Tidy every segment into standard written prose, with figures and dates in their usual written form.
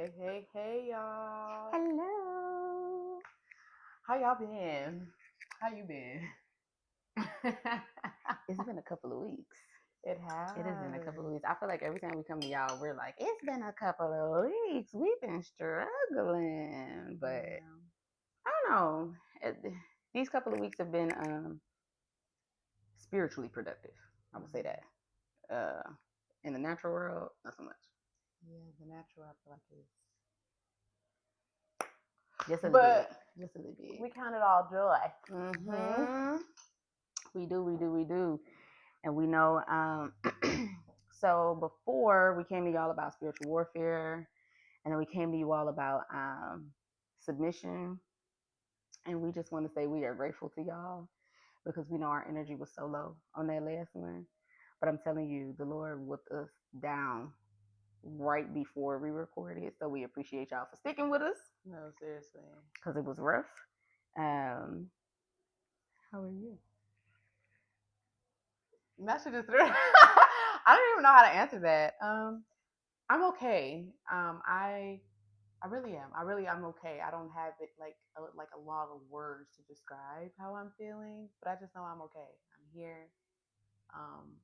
Hey, y'all. Hello. How y'all been? How you been? It's been a couple of weeks. It has. It has been a couple of weeks. I feel like every time we come to y'all, we're like, it's been a couple of weeks. We've been struggling. But I don't know. These couple of weeks have been spiritually productive. I would say that. In the natural world, not so much. Yeah, the natural, I feel like is. Just a little But bit. Just a little bit. we count it all joy. Mm-hmm. We do. And we know, so before we came to y'all about spiritual warfare, and then we came to you all about submission. And we just want to say we are grateful to y'all because we know our energy was so low on that last one. But I'm telling you, the Lord whipped us down right before we recorded. So we appreciate y'all for sticking with us. No, seriously. Because it was rough. How are you? That should just. I don't even know how to answer that. I'm okay. I really am. I'm okay. I don't have it like a lot of words to describe how I'm feeling, but I just know I'm okay. I'm here.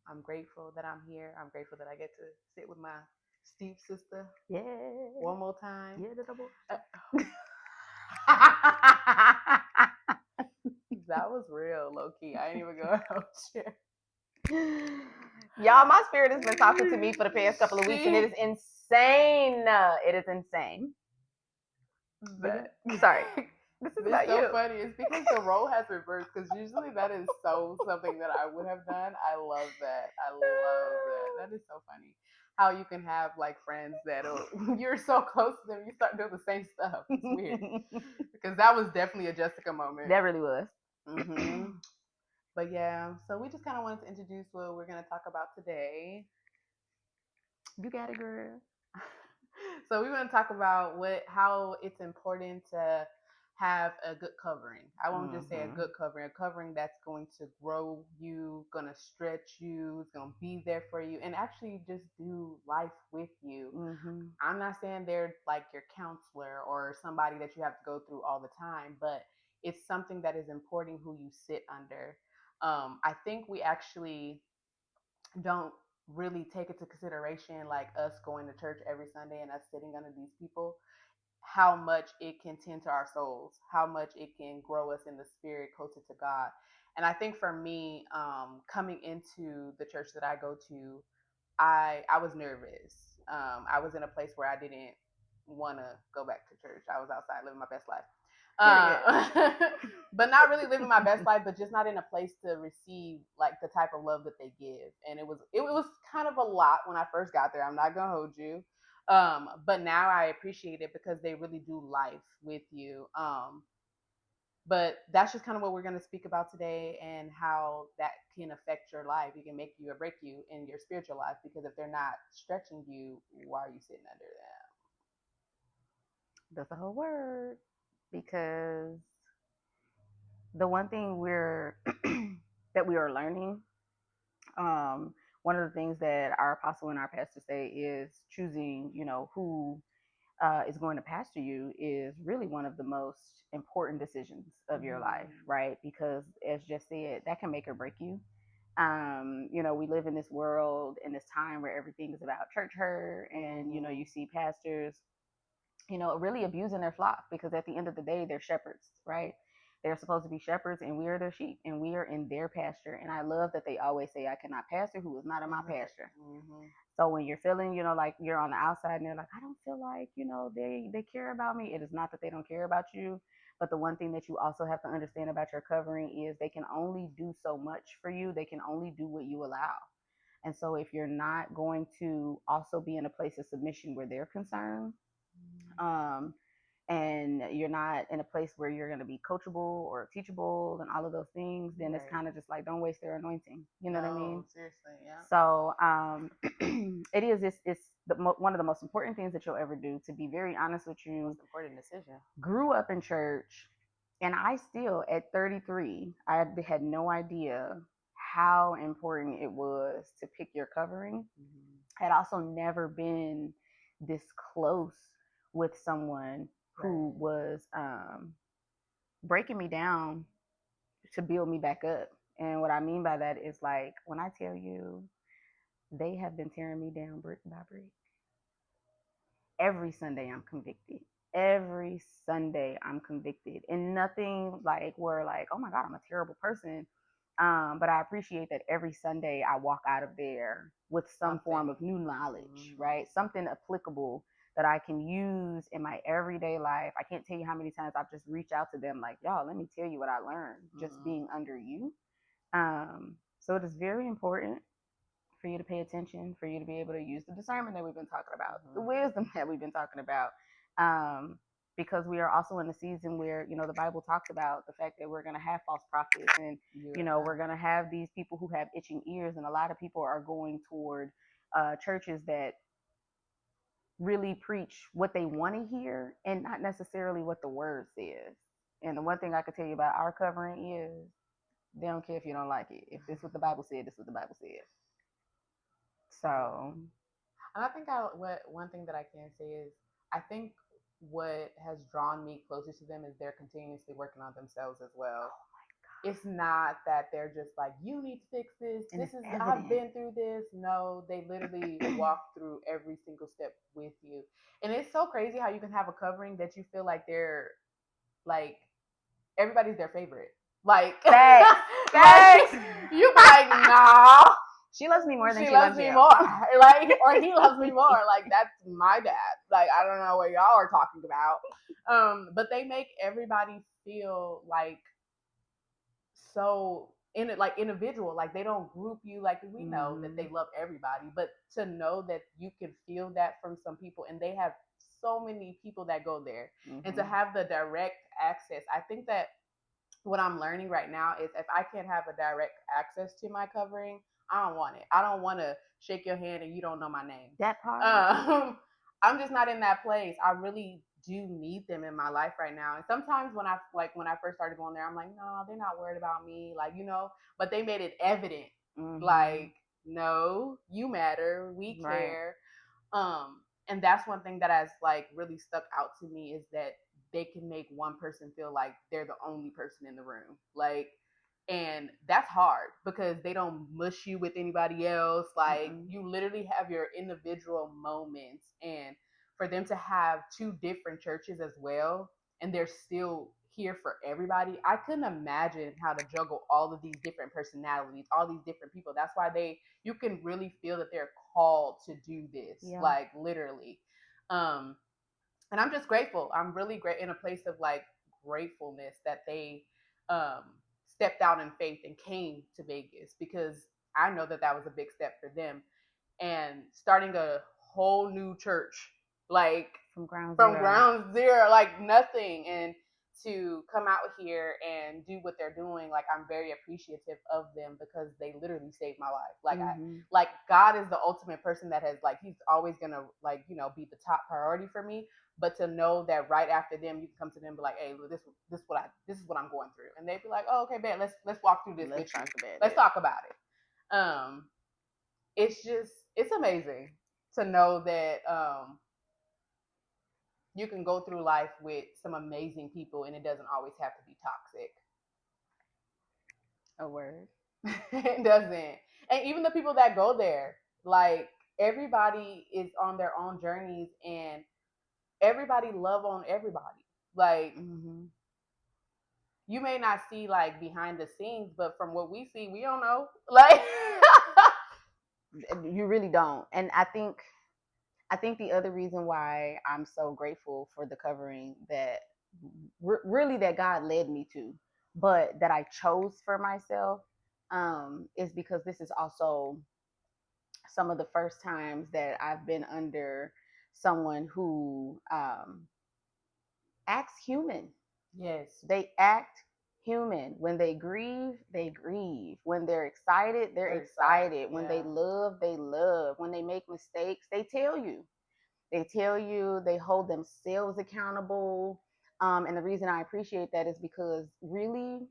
I'm grateful that I'm here. I'm grateful that I get to sit with my Steeped sister. Yeah. One more time. Yeah, the double. That was real low key. I ain't even gonna share. Y'all, my spirit has been talking to me for the past couple of weeks, and it is insane. It is insane. But sorry, this is about it's so you. funny. It's because the role has reversed. Because usually that is so something that I would have done. I love that. I love that. That is so funny. How you can have like friends that you're so close to them, you start doing the same stuff. It's weird. Because that was definitely a Jessica moment. That really was. Mm-hmm. But yeah, so we just kind of wanted to introduce what we're going to talk about today. You got it, girl. So we want to talk about how it's important to have a good covering. I won't just say a good covering that's going to grow you, gonna stretch you, it's gonna be there for you, and actually just do life with you. I'm not saying they're like your counselor or somebody that you have to go through all the time, but it's something that is important who you sit under. I think we actually don't really take into consideration like us going to church every Sunday and us sitting under these people, how much it can tend to our souls, how much it can grow us in the spirit closer to God. And I think for me, coming into the church that I go to, I was nervous. I was in a place where I didn't want to go back to church. I was outside living my best life. But not really living my best life, but just not in a place to receive like the type of love that they give. And it was kind of a lot when I first got there. I'm not gonna hold you. But now I appreciate it because they really do life with you. But that's just kind of what we're going to speak about today and how that can affect your life. It can make you or break you in your spiritual life because if they're not stretching you, why are you sitting under them? That's a whole word. Because the one thing we're that we are learning, one of the things that our apostle and our pastor say is choosing, who is going to pastor you is really one of the most important decisions of your life, right? Because as just said, that can make or break you. We live in this world in this time where everything is about church hurt, and you see pastors really abusing their flock because at the end of the day, they're shepherds, right? They're supposed to be shepherds, and we are their sheep, and we are in their pasture. And I love that they always say, I cannot pastor who is not in my pasture. So when you're feeling, like you're on the outside and they're like, I don't feel like, they care about me. It is not that they don't care about you. But the one thing that you also have to understand about your covering is they can only do so much for you. They can only do what you allow. And so if you're not going to also be in a place of submission where they're concerned, and you're not in a place where you're going to be coachable or teachable and all of those things, then it's kind of just like, don't waste their anointing. You know what I mean? Seriously, yeah. So it's one of the most important things that you'll ever do. To be very honest with you, most important decision. Grew up in church, and I still, at 33, I had no idea how important it was to pick your covering. Had also never been this close with someone who was breaking me down to build me back up. And what I mean by that is like when I tell you they have been tearing me down brick by brick. Every Sunday I'm convicted. Every Sunday I'm convicted. And nothing like where like, oh my God, I'm a terrible person. But I appreciate that every Sunday I walk out of there with some form of new knowledge, right? Something applicable that I can use in my everyday life. I can't tell you how many times I've just reached out to them like, y'all, let me tell you what I learned just being under you. So it is very important for you to pay attention, for you to be able to use the discernment that we've been talking about, the wisdom that we've been talking about. Because we are also in a season where, you know, the Bible talks about the fact that we're going to have false prophets and, you know, we're going to have these people who have itching ears. And a lot of people are going toward churches that really preach what they want to hear and not necessarily what the word says. And the one thing I can tell you about our covering is they don't care if you don't like it. If this is what the Bible said, this is what the Bible said. So, and I think what one thing that I can say is I think what has drawn me closer to them is they're continuously working on themselves as well. It's not that they're just like, you need to fix this. And this is evident. I've been through this. No, they literally walk through every single step with you. And it's so crazy how you can have a covering that you feel like they're like everybody's their favorite. Like facts. Like you be like, nah. She loves me more than she loves me more. Like, or he loves me more. Like, that's my dad. Like, I don't know what y'all are talking about. But they make everybody feel like so in it, like individual. Like they don't group you. Like we know that they love everybody, but to know that you can feel that from some people, and they have so many people that go there, and to have the direct access. I think that what I'm learning right now is if I can't have a direct access to my covering, I don't want it. I don't want to shake your hand and you don't know my name. That part. I'm just not in that place. I really do need them in my life right now. And sometimes when I first started going there, I'm like, no, they're not worried about me. Like, you know, but they made it evident. Like, no, you matter. We care. Right. And that's one thing that has like really stuck out to me is that they can make one person feel like they're the only person in the room. Like, and that's hard because they don't mush you with anybody else. Like you literally have your individual moments, and for them to have two different churches as well, and they're still here for everybody. I couldn't imagine how to juggle all of these different personalities, all these different people. That's why you can really feel that they're called to do this, like literally. And I'm just grateful. I'm really great in a place of like gratefulness that they um, stepped out in faith and came to Vegas, because I know that that was a big step for them. And starting a whole new church, like from ground zero, like nothing, and to come out here and do what they're doing, like I'm very appreciative of them because they literally saved my life. Like like God is the ultimate person that has like he's always gonna like be the top priority for me. But to know that right after them, you can come to them and be like, hey, this is what I'm going through, and they'd be like, oh, okay, man, let's walk through this. Let's talk about it. It's amazing to know that you can go through life with some amazing people, and it doesn't always have to be toxic. A word. It doesn't. And even the people that go there, like everybody is on their own journeys, and everybody love on everybody. Like you may not see like behind the scenes, but from what we see, we don't know. Like you really don't. And I think the other reason why I'm so grateful for the covering that really that God led me to, but that I chose for myself, is because this is also some of the first times that I've been under someone who acts human. Yes. They act human. When they grieve, they grieve. When they're excited, they're excited. When they love, they love. When they make mistakes, they tell you. They hold themselves accountable. And the reason I appreciate that is because really,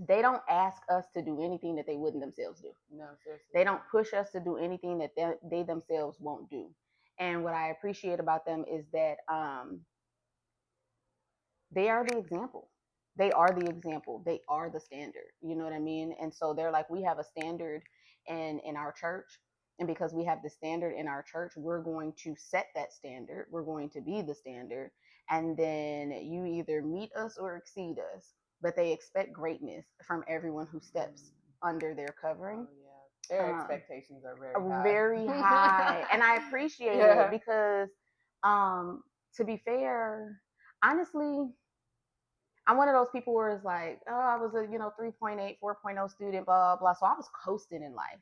they don't ask us to do anything that they wouldn't themselves do. No, seriously. They don't push us to do anything that they themselves won't do. And what I appreciate about them is that they are the example. They are the example. They are the standard. You know what I mean? And so they're like, we have a standard in our church. And because we have the standard in our church, we're going to set that standard. We're going to be the standard. And then you either meet us or exceed us. But they expect greatness from everyone who steps under their covering. Oh, yeah. Their expectations are very high. Very high. And I appreciate it because, to be fair, honestly, I'm one of those people where it's like, oh, I was a 3.8, 4.0 student, blah, blah, blah. So I was coasting in life.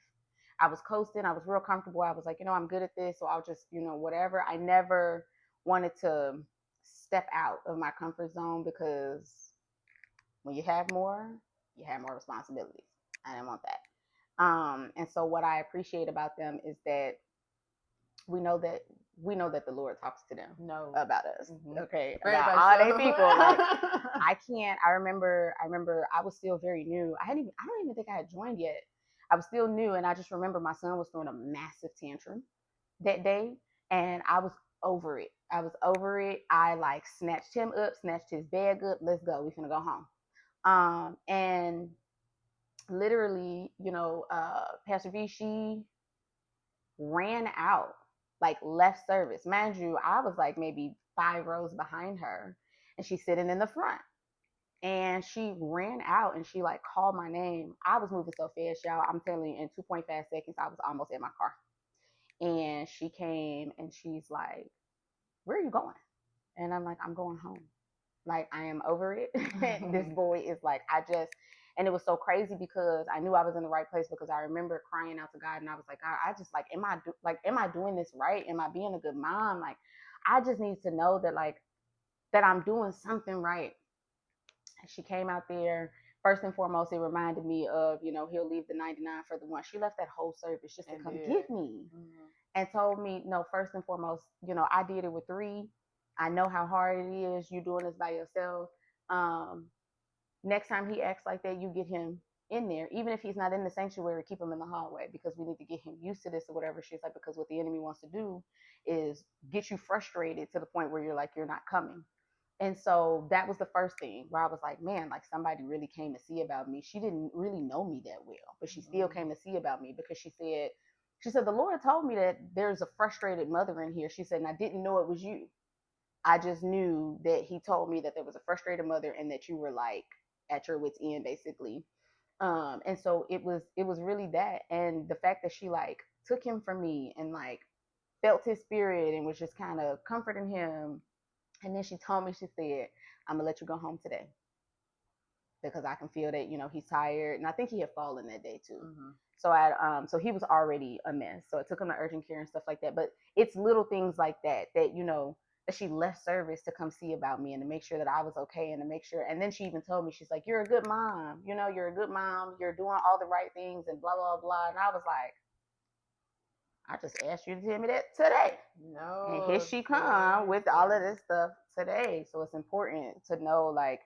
I was coasting. I was real comfortable. I was like, I'm good at this. So I'll just, whatever. I never wanted to step out of my comfort zone because when you have more responsibilities. I didn't want that. And so what I appreciate about them is that we know that the Lord talks to them about us. Mm-hmm. Okay. Very about all they people. Like, I remember I was still very new. I don't even think I had joined yet. I was still new, and I just remember my son was throwing a massive tantrum that day, and I was over it. I like snatched him up, snatched his bag up. Let's go. We finna go home. And literally, Pastor V, she ran out, like left service. Mind you, I was like maybe 5 rows behind her, and she's sitting in the front. And she ran out and she like called my name. I was moving so fast, y'all. I'm telling you, in 2.5 seconds, I was almost in my car. And she came and she's like, "Where are you going?" And I'm like, "I'm going home. Like, I am over it." This boy is like, and it was so crazy because I knew I was in the right place, because I remember crying out to God, and I was like, God, I just like, am I doing this right? Am I being a good mom? Like, I just need to know that, like, that I'm doing something right. And she came out there. First and foremost, it reminded me of, he'll leave the 99 for the one. She left that whole service just to come get me. Mm-hmm. And told me, no, first and foremost, I did it with 3. I know how hard it is. You doing this by yourself. Next time he acts like that, you get him in there. Even if he's not in the sanctuary, keep him in the hallway, because we need to get him used to this or whatever. She's like, because what the enemy wants to do is get you frustrated to the point where you're like, you're not coming. And so that was the first thing where I was like, man, like, somebody really came to see about me. She didn't really know me that well, but she still came to see about me, because she said, the Lord told me that there's a frustrated mother in here. She said, and I didn't know it was you. I just knew that he told me that there was a frustrated mother and that you were like at your wit's end, basically. And so it was really that. And the fact that she like took him from me and like felt his spirit and was just kind of comforting him. And then she told me, she said, "I'm gonna let you go home today, because I can feel that, he's tired." And I think he had fallen that day too. Mm-hmm. So so he was already a mess. So it took him to urgent care and stuff like that. But it's little things like that, that she left service to come see about me and to make sure that I was okay, and to make sure. And then she even told me, she's like, "You're a good mom. You're a good mom. You're doing all the right things," and blah, blah, blah. And I was like, I just asked you to tell me that today. No. And here she come with all of this stuff today. So it's important to know, like,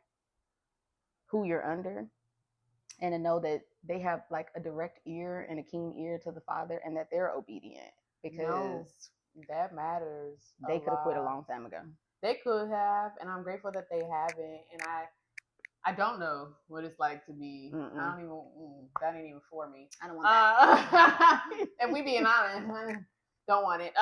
who you're under, and to know that they have like a direct ear and a keen ear to the Father, and that they're obedient, because that matters. They could have quit a long time ago. They could have, and I'm grateful that they haven't. And I don't know what it's like to be. Mm-mm. I don't even. That ain't even for me. I don't want that. If we being honest, don't want it.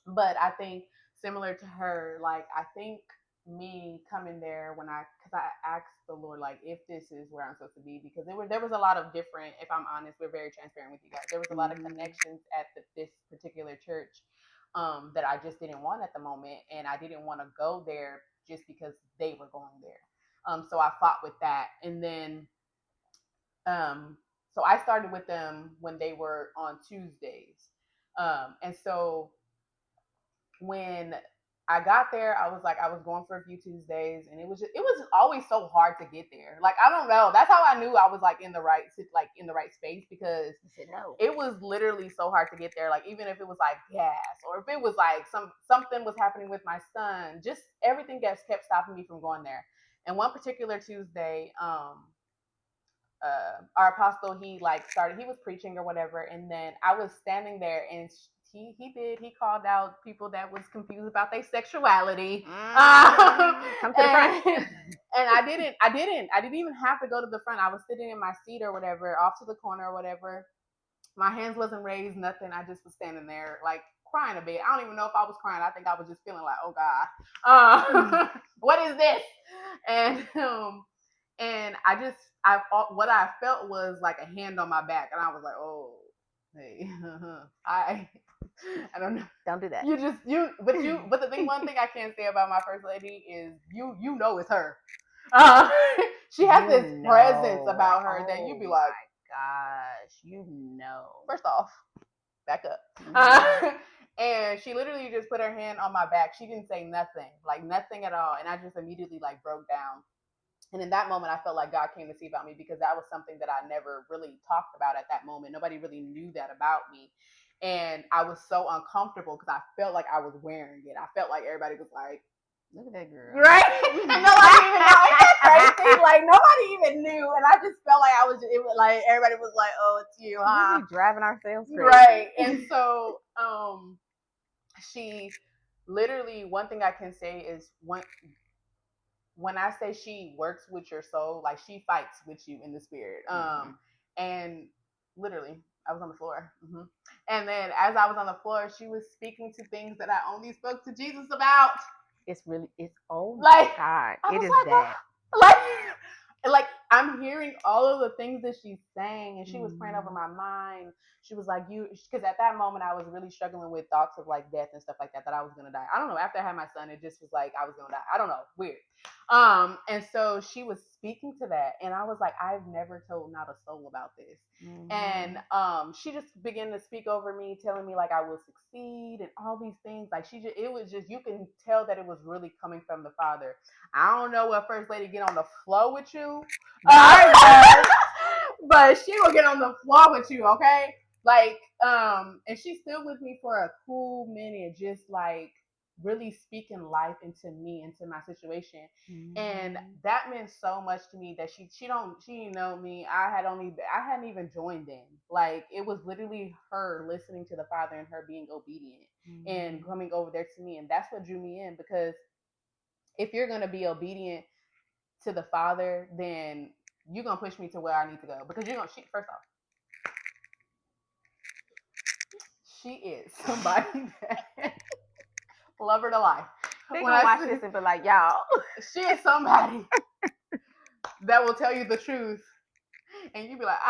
But I think similar to her, like, I think me coming there because I asked the Lord, like, if this is where I'm supposed to be, because there was a lot of different. If I'm honest, we're very transparent with you guys. There was a lot of connections at this particular church that I just didn't want at the moment, and I didn't want to go there just because they were going there. So I fought with that, and then so I started with them when they were on Tuesdays, and so when I got there, I was going for a few Tuesdays, and it was always so hard to get there. Like, I don't know. That's how I knew I was like in the right space, because it was literally so hard to get there. Like, even if it was like gas, or if it was like something was happening with my son, just everything kept stopping me from going there. And one particular Tuesday, our apostle, he was preaching or whatever, and then I was standing there, and he did. He called out people that was confused about their sexuality. Come to the front. And I didn't even have to go to the front. I was sitting in my seat or whatever, off to the corner or whatever. My hands wasn't raised, nothing. I just was standing there like crying a bit. I don't even know if I was crying. I think I was just feeling like, oh God, what is this? And I what I felt was like a hand on my back, and I was like, oh, hey, I don't know. Don't do that. But the thing, one thing I can say about my first lady is you know it's her. She has this presence about her that you be like, gosh, you know. First off, back up. And she literally just put her hand on my back. She didn't say nothing, like nothing at all. And I just immediately like broke down. And in that moment, I felt like God came to see about me because that was something that I never really talked about at that moment. Nobody really knew that about me. And I was so uncomfortable because I felt like I was wearing it. I felt like everybody was like, look at that girl. Right? And nobody even know. Isn't that crazy? Like, nobody even knew. And I just felt like it was like, everybody was like, oh, it's you, huh? We driving ourselves crazy. Right. And so, she literally, one thing I can say is when I say she works with your soul, like she fights with you in the spirit. And literally, I was on the floor. And then as I was on the floor, she was speaking to things that I only spoke to Jesus about. It's oh my God. It is like, that. Like I'm hearing all of the things that she's saying, and she was praying over my mind. She was like, because at that moment I was really struggling with thoughts of like death and stuff like that I was gonna die. I don't know. After I had my son, it just was like I was gonna die. I don't know. Weird. And so she was speaking to that, and I was like, I've never told not a soul about this. And she just began to speak over me, telling me like I will succeed and all these things. Like it was just, you can tell that it was really coming from the Father. I don't know what first lady get on the floor with you, but she will get on the floor with you, okay? Like, and she stood with me for a cool minute, just like really speaking life into me, into my situation. And that meant so much to me that she didn't know me. I hadn't even joined in. Like, it was literally her listening to the Father and her being obedient and coming over there to me. And that's what drew me in, because if you're going to be obedient to the Father, then you're going to push me to where I need to go, because first off, she is somebody that love her to life. They gonna watch this and be like, y'all. She is somebody that will tell you the truth, and you be like,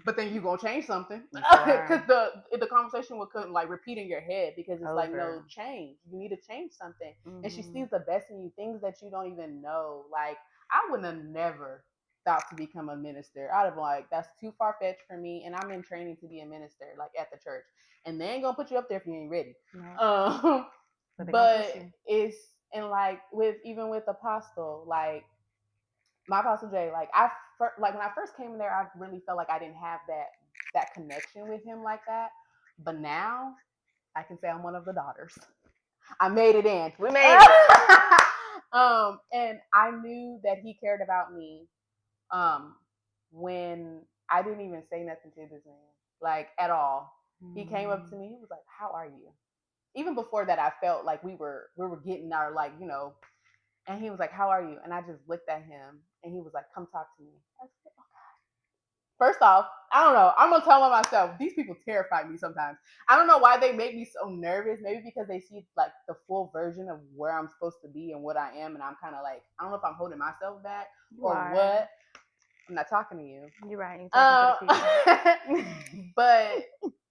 but then you gonna change something, because the conversation will like repeat in your head, because it's like, no, change. You need to change something. And she sees the best in you, things that you don't even know. Like, I would have never thought to become a minister. I'd have been like, that's too far fetched for me, and I'm in training to be a minister, like at the church, and they ain't gonna put you up there if you ain't ready. Right. But it's, and like even with Apostle, like my Apostle Jay, like when I first came there, I really felt like I didn't have that connection with him like that. But now I can say I'm one of the daughters. I made it in. We made it. And I knew that he cared about me when I didn't even say nothing to this man, like, at all. He came up to me. He was like, "How are you?" Even before that, I felt like we were getting our, like, and he was like, "How are you?" And I just looked at him, and he was like, "Come talk to me." I said, "Oh God." First off, I don't know. I'm gonna tell them myself. These people terrify me sometimes. I don't know why they make me so nervous. Maybe because they see like the full version of where I'm supposed to be and what I am, and I'm kind of like, I don't know if I'm holding myself back what. I'm not talking to you. You're right. You're talking to people. But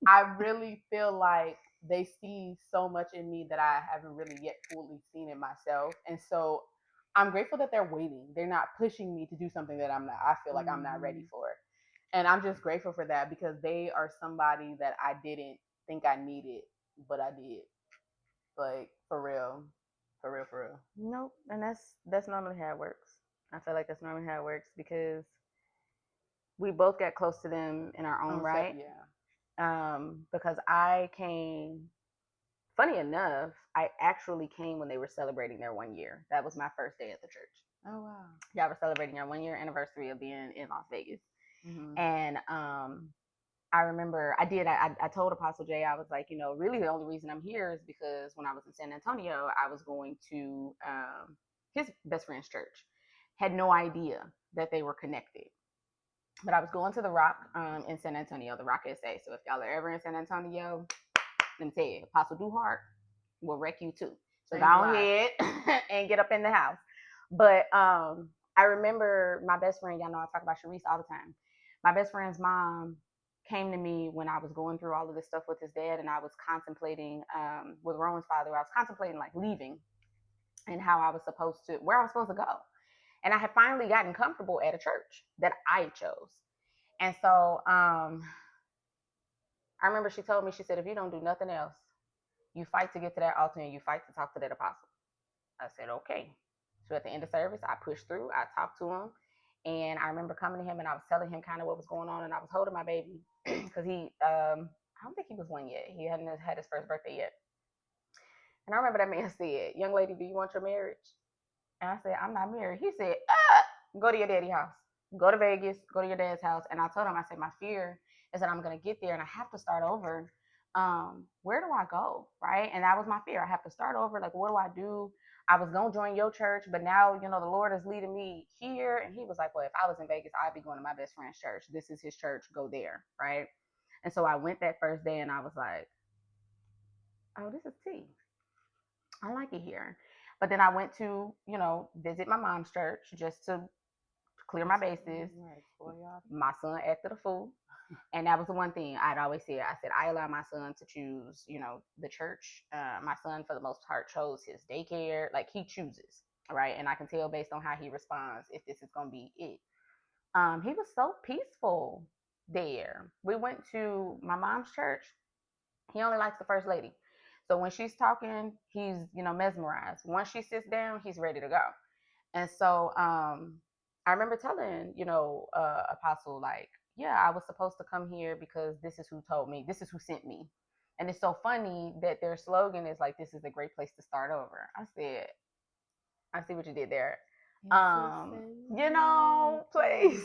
I really feel like they see so much in me that I haven't really yet fully seen in myself. And so I'm grateful that they're waiting. They're not pushing me to do something that I feel like I'm not ready for. And I'm just grateful for that, because they are somebody that I didn't think I needed, but I did. Like, for real. For real, for real. Nope. And that's normally how it works. I feel like that's normally how it works, because we both got close to them in our own right. Yeah. Because I came, funny enough, I actually came when they were celebrating their 1 year. That was my first day at the church. Oh, wow. Y'all were celebrating our 1 year anniversary of being in Las Vegas. And I remember I told Apostle Jay, I was like, really the only reason I'm here is because when I was in San Antonio, I was going to his best friend's church. Had no idea that they were connected. But I was going to the Rock in San Antonio, the Rock SA. So if y'all are ever in San Antonio, let me tell you, Apostle Duhart will wreck you too. So go ahead and get up in the house. But I remember my best friend, y'all know I talk about Sharice all the time. My best friend's mom came to me when I was going through all of this stuff with his dad, and I was contemplating with Rowan's father, I was contemplating like leaving and how I was supposed to, where I was supposed to go. And I had finally gotten comfortable at a church that I chose. And so I remember she told me, she said, if you don't do nothing else, you fight to get to that altar and you fight to talk to that apostle. I said, okay. So at the end of service, I pushed through, I talked to him. And I remember coming to him and I was telling him kind of what was going on. And I was holding my baby because I don't think he was one yet. He hadn't had his first birthday yet. And I remember that man said, young lady, do you want your marriage? And I said, I'm not married. He said, go to your daddy's house. Go to Vegas, go to your dad's house. And I told him, I said, my fear is that I'm going to get there and I have to start over. Where do I go? Right. And that was my fear. I have to start over. Like, what do I do? I was going to join your church, but now, the Lord is leading me here. And he was like, well, if I was in Vegas, I'd be going to my best friend's church. This is his church. Go there. Right. And so I went that first day and I was like, oh, this is tea. I like it here. But then I went to, visit my mom's church just to clear my bases. My son acted a fool. And that was the one thing I'd always said. I said, I allow my son to choose, the church. My son, for the most part, chose his daycare. Like, he chooses, right? And I can tell based on how he responds if this is going to be it. He was so peaceful there. We went to my mom's church. He only likes the first lady. So when she's talking, he's, mesmerized. Once she sits down, he's ready to go. And so I remember telling, Apostle, like, yeah, I was supposed to come here because this is who told me, this is who sent me. And it's so funny that their slogan is like, this is a great place to start over. I said, I see what you did there. Please.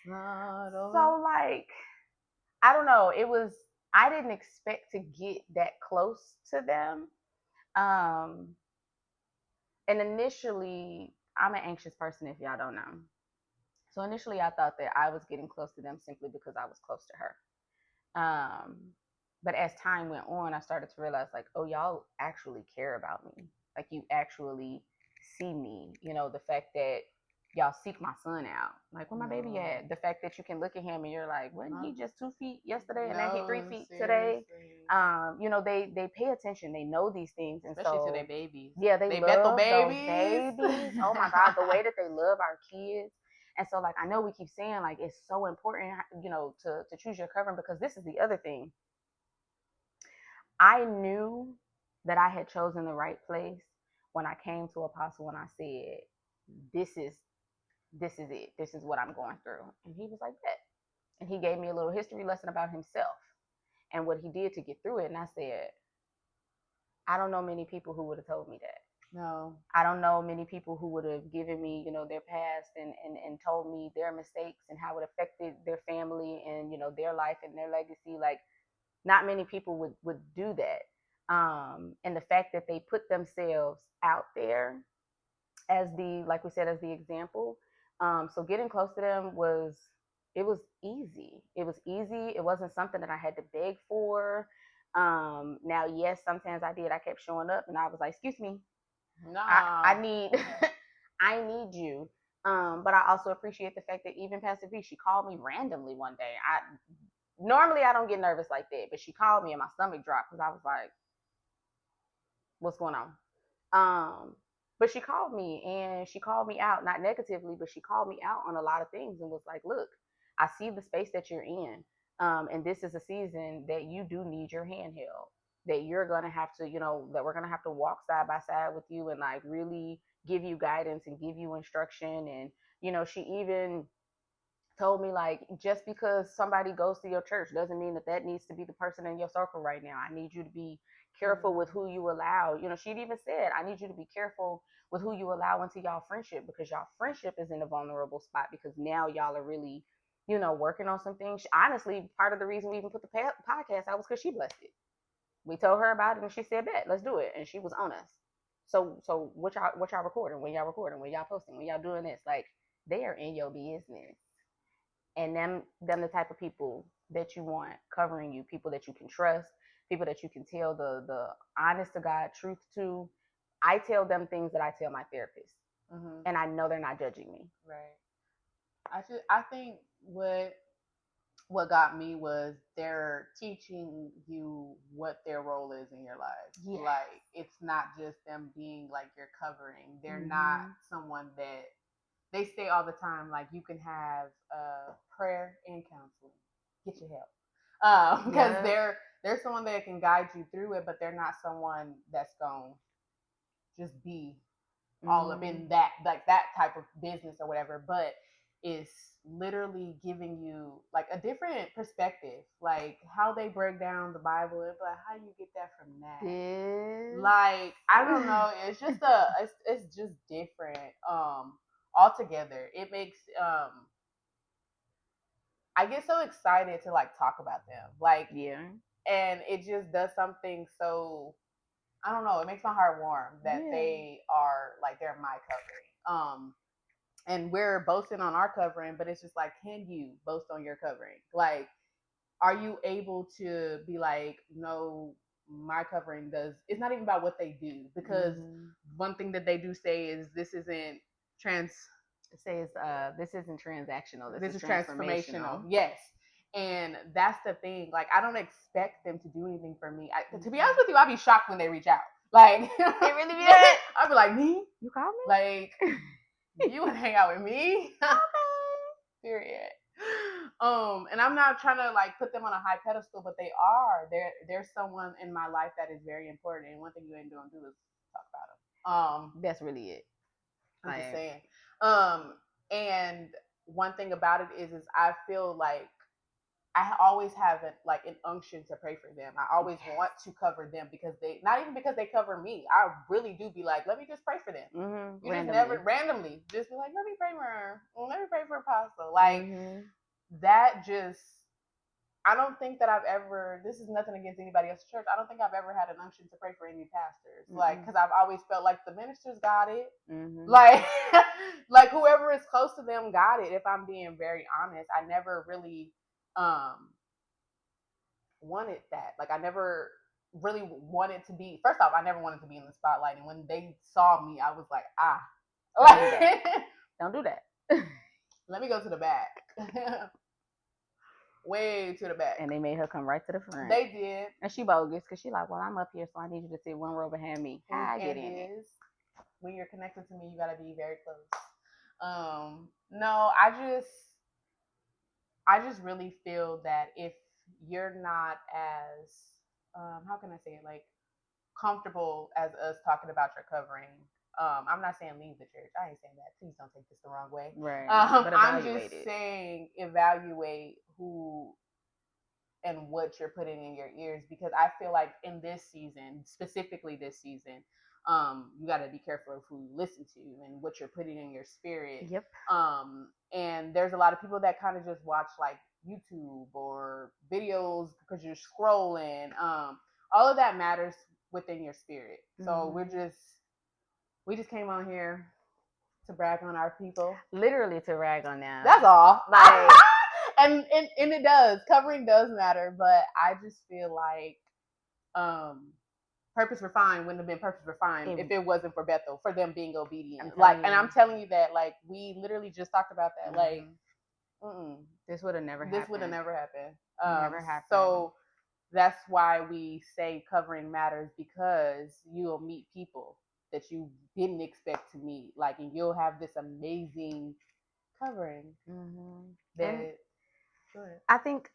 So like, I don't know. I didn't expect to get that close to them. And initially, I'm an anxious person, if y'all don't know. So initially, I thought that I was getting close to them simply because I was close to her. But as time went on, I started to realize, like, oh, y'all actually care about me. Like, you actually see me. The fact that y'all seek my son out. Like, where my baby at? The fact that you can look at him and you're like, wasn't he just 2 feet yesterday and now he 3 feet today? They pay attention. They know these things, and especially to their babies. Yeah, they love those babies. Oh my God, the way that they love our kids. And so, like, I know we keep saying, like, it's so important, to choose your covering, because this is the other thing. I knew that I had chosen the right place when I came to Apostle and I said, this is it. This is what I'm going through. And he was like that. And he gave me a little history lesson about himself and what he did to get through it. And I said, I don't know many people who would have told me that. No. I don't know many people who would have given me, their past and told me their mistakes and how it affected their family and, their life and their legacy. Like, not many people would do that. And the fact that they put themselves out there as like we said, as the example. So getting close to them was easy. It was easy. It wasn't something that I had to beg for. Now, yes, sometimes I did. I kept showing up and I was like, excuse me, I need, I need you. But I also appreciate the fact that even Pastor V, she called me randomly one day. Normally I don't get nervous like that, but she called me and my stomach dropped because I was like, what's going on? But she called me and she called me out, not negatively, but she called me out on a lot of things and was like, look, I see the space that you're in. And this is a season that you do need your hand held, that you're going to have to, that we're going to have to walk side by side with you and like really give you guidance and give you instruction. And, she even told me, like, just because somebody goes to your church doesn't mean that needs to be the person in your circle right now. I need you to be careful with who you allow. She'd even said, I need you to be careful with who you allow into y'all friendship, because y'all friendship is in a vulnerable spot, because now y'all are really working on some things. Honestly, part of the reason we even put the podcast out was because she blessed it. We told her about it and she said, bet, let's do it. And she was on us. So what y'all recording? When y'all recording? When y'all posting? When y'all doing this? Like, they are in your business. And them the type of people that you want covering you, people that you can trust, people that you can tell the honest to God truth to. I tell them things that I tell my therapist. And I know they're not judging me. Right. I think what got me was they're teaching you what their role is in your life. Yes. Like, it's not just them being like your covering. They're not someone that they say all the time, like, you can have prayer and counseling. Get your help. Because they're someone that can guide you through it, but they're not someone that's going to just be all up in that, like, that type of business or whatever, but is literally giving you like a different perspective, like how they break down the Bible. It's like, how do you get that from that? Yes. Like, I don't know. It's just it's just different. Altogether, it makes I get so excited to like talk about them, like, and it just does something so, I don't know, it makes my heart warm that they are like, they're my covering. And we're boasting on our covering, but it's just like, can you boast on your covering? Like, are you able to be like, no, my covering does, it's not even about what they do, because one thing that they do say is this isn't transactional. This is transformational. Yes. And that's the thing. Like, I don't expect them to do anything for me. To be honest with you, I'd be shocked when they reach out. Like, it really be that? I'd be like, me? You call me? Like, you want to hang out with me? Period. And I'm not trying to like put them on a high pedestal, but they are. There's someone in my life that is very important, and one thing you ain't doing do is talk about them. That's really it. I'm just saying. And one thing about it is I feel like I always have an unction to pray for them. I always want to cover them, because they, not even because they cover me. I really do be like, let me just pray for them. You randomly. Just never randomly just be like, let me pray for her. Let me pray for Apostle. Like, that just, I don't think that I've ever, this is nothing against anybody else's church, I don't think I've ever had an unction to pray for any pastors. Like, because I've always felt like the ministers got it. Like, like whoever is close to them got it, if I'm being very honest. I never really wanted that. Like, I never really wanted to be, first off, I never wanted to be in the spotlight. And when they saw me, I was like, don't do that. Let me go to the back. Way to the back. And they made her come right to the front. They did. And she bogus, because she like, well, I'm up here, so I need you to sit one row behind me. How I get in it? When you're connected to me, you gotta be very close. No, I just really feel that if you're not as how can I say it, like, comfortable as us talking about your covering, I'm not saying leave the church. I ain't saying that. Please don't take this the wrong way. Right. But I'm just saying evaluate who and what you're putting in your ears, because I feel like in this season, specifically this season, you got to be careful of who you listen to and what you're putting in your spirit. Yep. And there's a lot of people that kind of just watch like YouTube or videos because you're scrolling. All of that matters within your spirit. So we just came on here to brag on our people. Literally to brag on them. That's all. Like, and it does. Covering does matter, but I just feel like Purpose Refined wouldn't have been Purpose Refined if it wasn't for Bethel, for them being obedient. Like, and I'm telling you that, like, we literally just talked about that. Like, this would have never happened. This would have never happened. Never happened. So that's why we say covering matters, because you'll meet people that you didn't expect to meet. Like, and you'll have this amazing covering. I think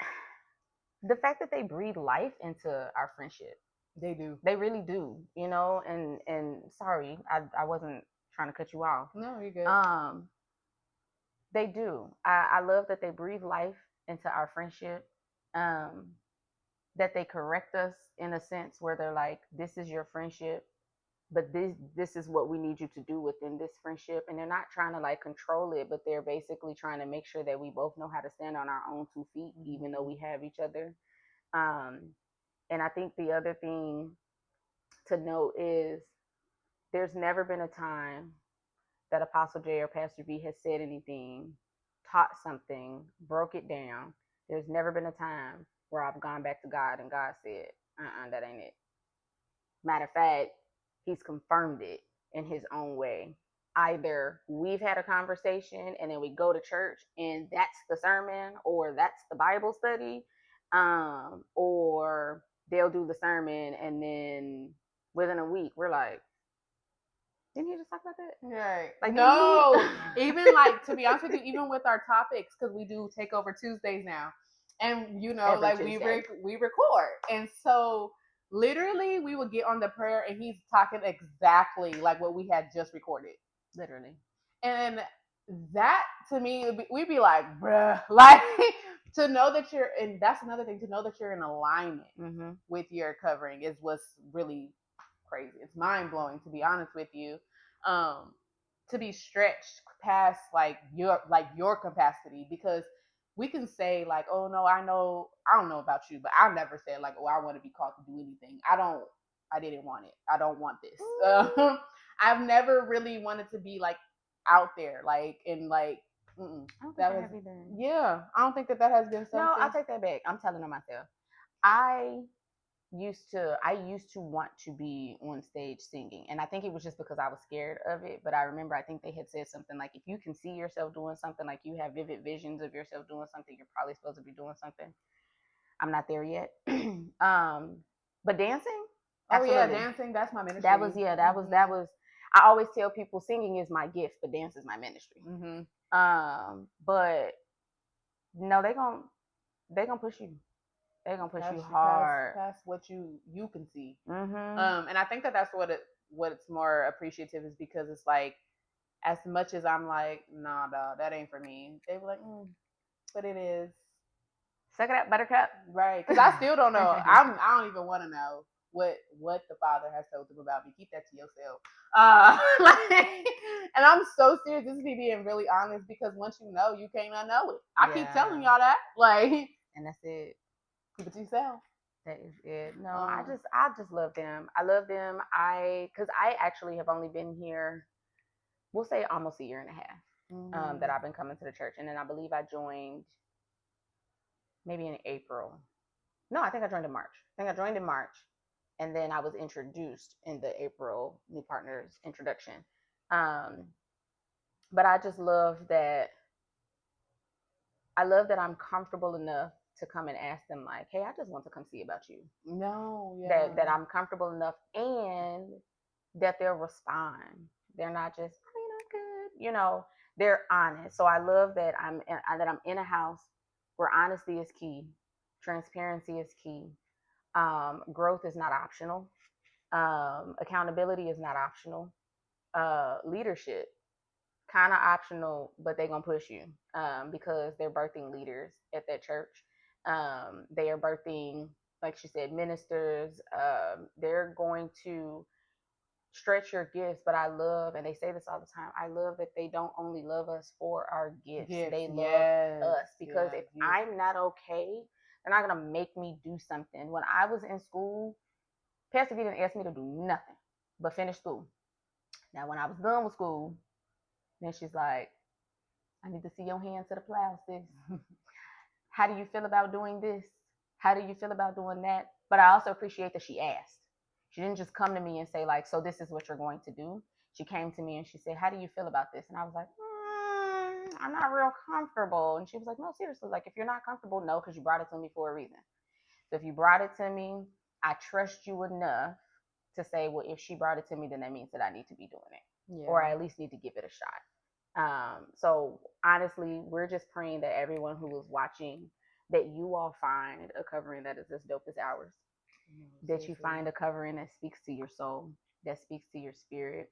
the fact that they breathe life into our friendship. They do. They really do. You know, and sorry, I wasn't trying to cut you off. No, you're good. They do. I love that they breathe life into our friendship. That they correct us in a sense where they're like, this is your friendship. but this is what we need you to do within this friendship. And they're not trying to like control it, but they're basically trying to make sure that we both know how to stand on our own 2 feet, even though we have each other. um and I think the other thing to note is there's never been a time that Apostle J or Pastor B has said anything, taught something, broke it down. There's never been a time where I've gone back to God and God said, that ain't it. Matter of fact, he's confirmed it in his own way. Either we've had a conversation and then we go to church and that's the sermon or that's the Bible study, or they'll do the sermon and then within a week we're like, didn't you just talk about that? Right. Like, no, even like, to be honest with you, even with our topics, because we do Takeover Tuesdays now, and you know, Every like Tuesday. we record, and so literally we would get on the prayer, and he's talking exactly like what we had just recorded, Literally. and that to me, we'd be like, bruh, like to know that you're, and that's another thing, to know that you're in alignment with your covering is what's really crazy. It's mind blowing, to be honest with you. To be stretched past like your capacity, because we can say like, oh no, I don't know about you, but I never said like, oh, I want to be called to do anything. I didn't want it. I don't want this. I've never really wanted to be like out there, like in like. I don't think that I was have either. Yeah. I don't think that has been something. No, I'll take that back. I'm telling on myself. I used to want to be on stage singing, and I think it was just because I was scared of it. But I remember, I think they had said something like, if you can see yourself doing something, like you have vivid visions of yourself doing something, you're probably supposed to be doing something. I'm not there yet. But dancing, absolutely. Oh yeah, dancing, that's my ministry. That was I always tell people singing is my gift, but dance is my ministry. But no, they gonna push you. They're gonna push you hard past what you can see. And I think that's what it's more appreciative is, because it's like, as much as I'm like, nah, dog, that ain't for me, they were like, but it is. Suck it up, buttercup. Right? Because I still don't know. I don't even want to know what the Father has told them about me. Keep that to yourself. And I'm so serious. This is me being really honest, because once you know, you can't unknow it. I keep telling y'all that, like, and that's it. Keep it to yourself. That is it. No, I just love them. I love them. Because I actually have only been here, we'll say almost a year and a half, that I've been coming to the church. And then I believe I joined maybe in April. No, I think I joined in March. And then I was introduced in the April new partners introduction. But I just love that. I love that I'm comfortable enough to come and ask them, like, hey, I just want to come see about you. No, yeah. That I'm comfortable enough, and that they'll respond. They're not just, oh, you're not good. They're honest. So I love that I'm in a house where honesty is key, transparency is key, growth is not optional, accountability is not optional, leadership kind of optional, but they're gonna push you, because they're birthing leaders at that church. They are birthing, like she said, ministers. They're going to stretch your gifts. But I love, and they say this all the time, I love that they don't only love us for our gifts. They love us, because if I'm not okay, they're not gonna make me do something. When I was in school, Pastor V didn't ask me to do nothing but finish school. Now, when I was done with school, then she's like, I need to see your hand to the plow, sis. How do you feel about doing this? How do you feel about doing that? But I also appreciate that she asked. She didn't just come to me and say, like, so this is what you're going to do. She came to me and she said, how do you feel about this? And I was like, I'm not real comfortable. And she was like, no, seriously, like, if you're not comfortable, no, because you brought it to me for a reason. So if you brought it to me, I trust you enough to say, well, if she brought it to me, then that means that I need to be doing it, or I at least need to give it a shot. So honestly, we're just praying that everyone who is watching, that you all find a covering that is as dope as ours. That you find a covering that speaks to your soul, that speaks to your spirit,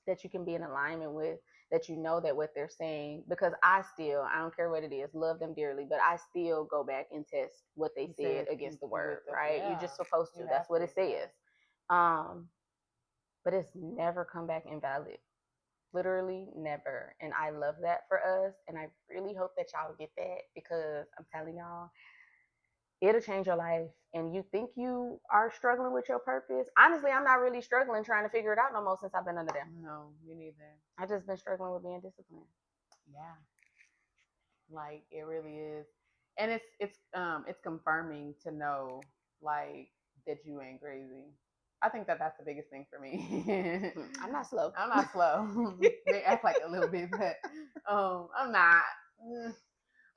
that you can be in alignment with, that you know that what they're saying, because I don't care what it is, love them dearly, but I still go back and test what they said against the word, right? You're just supposed to. That's what it says. but it's never come back invalid. Literally never. And I love that for us. And I really hope that y'all get that, because I'm telling y'all, it'll change your life. And you think you are struggling with your purpose. Honestly, I'm not really struggling trying to figure it out no more since I've been under them. No, me neither. I just been struggling with being disciplined. Yeah. Like it really is. And it's confirming to know like that you ain't crazy. I think that that's the biggest thing for me. I'm not slow. I'm not slow. They act like a little bit, but I'm not.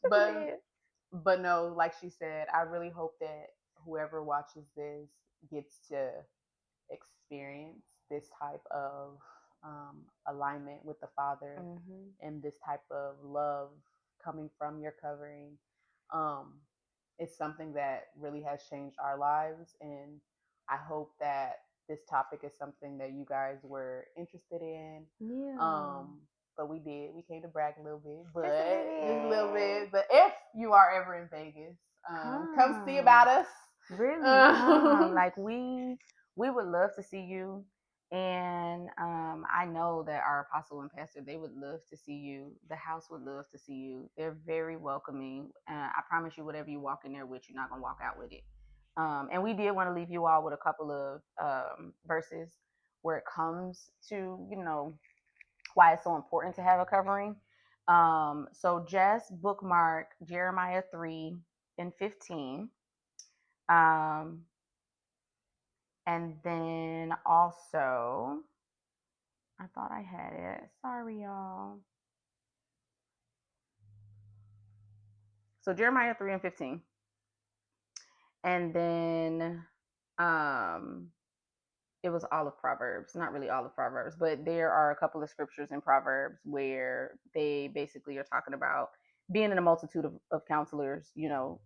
But but no, like she said, I really hope that whoever watches this gets to experience this type of alignment with the Father, and this type of love coming from your covering. Um, it's something that really has changed our lives, and I hope that this topic is something that you guys were interested in. Yeah. But we did. We came to brag a little bit, but just a little bit. But if you are ever in Vegas, come see about us. Really, come. Like we would love to see you, and I know that our apostle and pastor, they would love to see you. The house would love to see you. They're very welcoming. I promise you, whatever you walk in there with, you're not gonna walk out with it. And we did want to leave you all with a couple of verses where it comes to, why it's so important to have a covering. So just bookmark Jeremiah 3:15. Um, and then also, I thought I had it. Sorry, y'all. So Jeremiah 3:15. And then it was all of Proverbs. Not really all of Proverbs, but there are a couple of scriptures in Proverbs where they basically are talking about being in a multitude of counselors,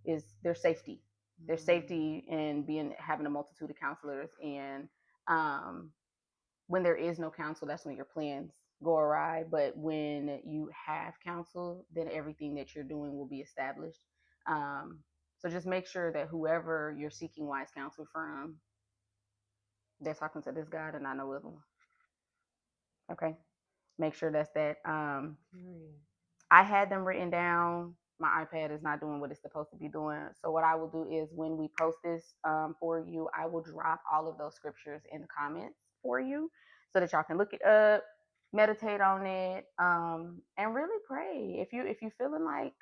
is their safety. Their safety in having a multitude of counselors. And when there is no counsel, that's when your plans go awry. But when you have counsel, then everything that you're doing will be established. So just make sure that whoever you're seeking wise counsel from, they're talking to this God and not no other one. Okay. Make sure that's that. I had them written down. My iPad is not doing what it's supposed to be doing. So what I will do is when we post this for you, I will drop all of those scriptures in the comments for you so that y'all can look it up, meditate on it, and really pray. If you feeling like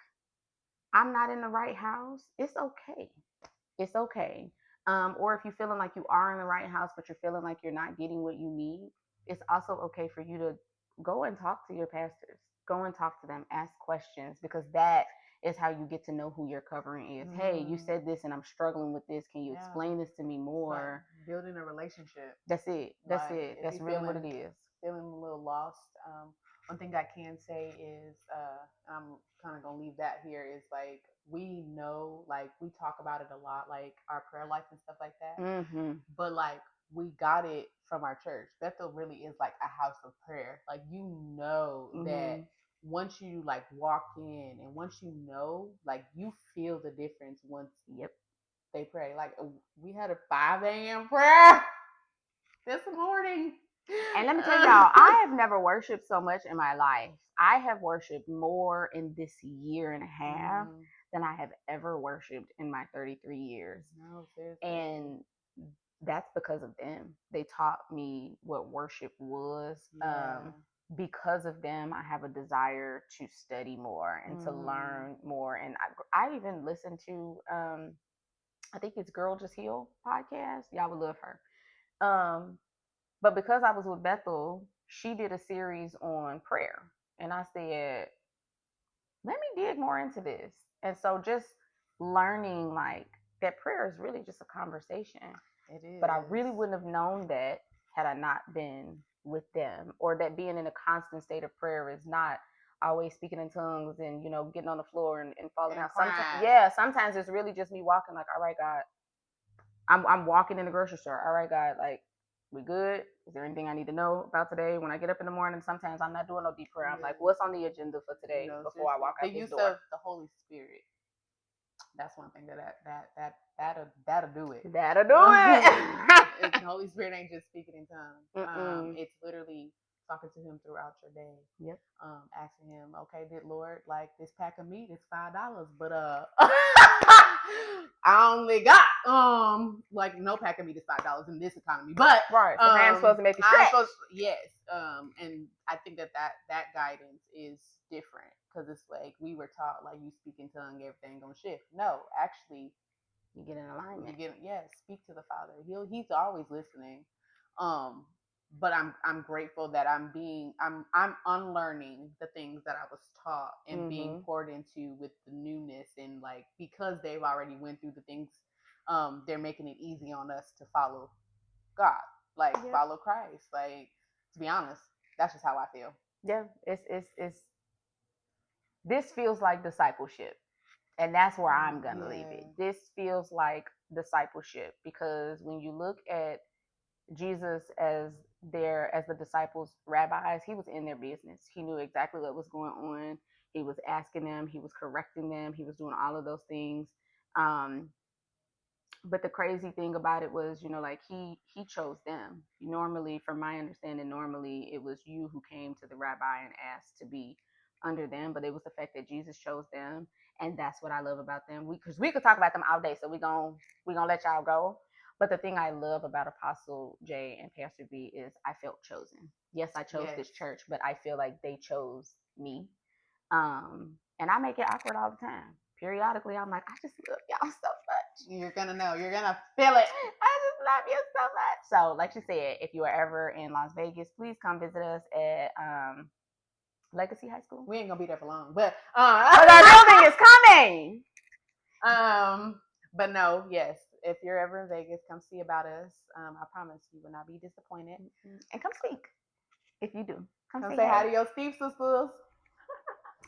I'm not in the right house, it's okay. It's okay. Or if you're feeling like you are in the right house, but you're feeling like you're not getting what you need, it's also okay for you to go and talk to your pastors. Go and talk to them, ask questions, because that is how you get to know who your covering is. Hey, you said this and I'm struggling with this. Can you explain this to me more? Like building a relationship. That's it. That's like, it. That's really what it is. Feeling a little lost. One thing I can say is, I'm kind of gonna leave that here, is like, we know, like, we talk about it a lot, like our prayer life and stuff like that. But like, we got it from our church. Bethel really is like a house of prayer. Like, that once you like walk in, and once like, you feel the difference once they pray. Like, we had a 5 a.m. prayer this morning. And let me tell y'all, I have never worshiped so much in my life. I have worshiped more in this year and a half than I have ever worshiped in my 33 years. No, seriously. And that's because of them. They taught me what worship was. Because of them, I have a desire to study more and to learn more. And I even listened to, I think it's Girl Just Heal podcast. Y'all would love her. But because I was with Bethel, she did a series on prayer. And I said, let me dig more into this. And so just learning like that prayer is really just a conversation. It is. But I really wouldn't have known that had I not been with them, or that being in a constant state of prayer is not always speaking in tongues and, getting on the floor and falling out. Sometimes it's really just me walking like, all right, God, I'm walking in the grocery store. All right, God, like, we good? Is there anything I need to know about today? When I get up in the morning, sometimes I'm not doing no deep prayer. I'm like, what's on the agenda for today before I walk out this door? The use of the Holy Spirit. That's one thing that'll do it. That'll do it. The Holy Spirit ain't just speaking in tongues. It's literally talking to him throughout your day. Yep. Asking him, okay, did Lord, like this pack of meat is $5, but I only got like no pack of meat is $5 in this economy. But right, so I'm supposed to make it stretch. Yes. And I think that guidance is different because it's like we were taught like you speak in tongue, everything gonna shift. No, actually, you get in alignment. Speak to the Father. He's always listening. But I'm grateful that I'm unlearning the things that I was taught and being poured into with the newness, and like because they've already went through the things, they're making it easy on us to follow God, like follow Christ. Like, to be honest, that's just how I feel. Yeah, it's this feels like discipleship. And that's where I'm going to leave it. This feels like discipleship because when you look at Jesus as the disciples' rabbis, he was in their business. He knew exactly what was going on. He was asking them, he was correcting them, he was doing all of those things. But the crazy thing about it was, like he chose them. Normally, from my understanding, normally it was you who came to the rabbi and asked to be under them, but it was the fact that Jesus chose them, and that's what I love about them. Because we could talk about them all day, so we gonna let y'all go. But the thing I love about Apostle J and Pastor B is I felt chosen. Yes, I chose this church, but I feel like they chose me. And I make it awkward all the time. Periodically, I'm like, I just love y'all so much. You're gonna know. You're gonna feel it. I just love you so much. So, like she said, if you are ever in Las Vegas, please come visit us at Legacy High School. We ain't gonna be there for long, but our building is coming. But no, yes. If you're ever in Vegas, come see about us. I promise you will not be disappointed. And come speak. If you do, come say hi to your Steeped Sistas.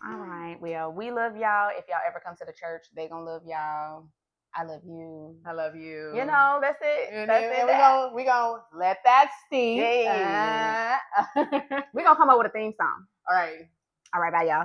All right. Well, we love y'all. If y'all ever come to the church, they gonna love y'all. I love you. I love you. That's it. And we gonna let that steep. We're gonna come up with a theme song. All right. Bye, y'all.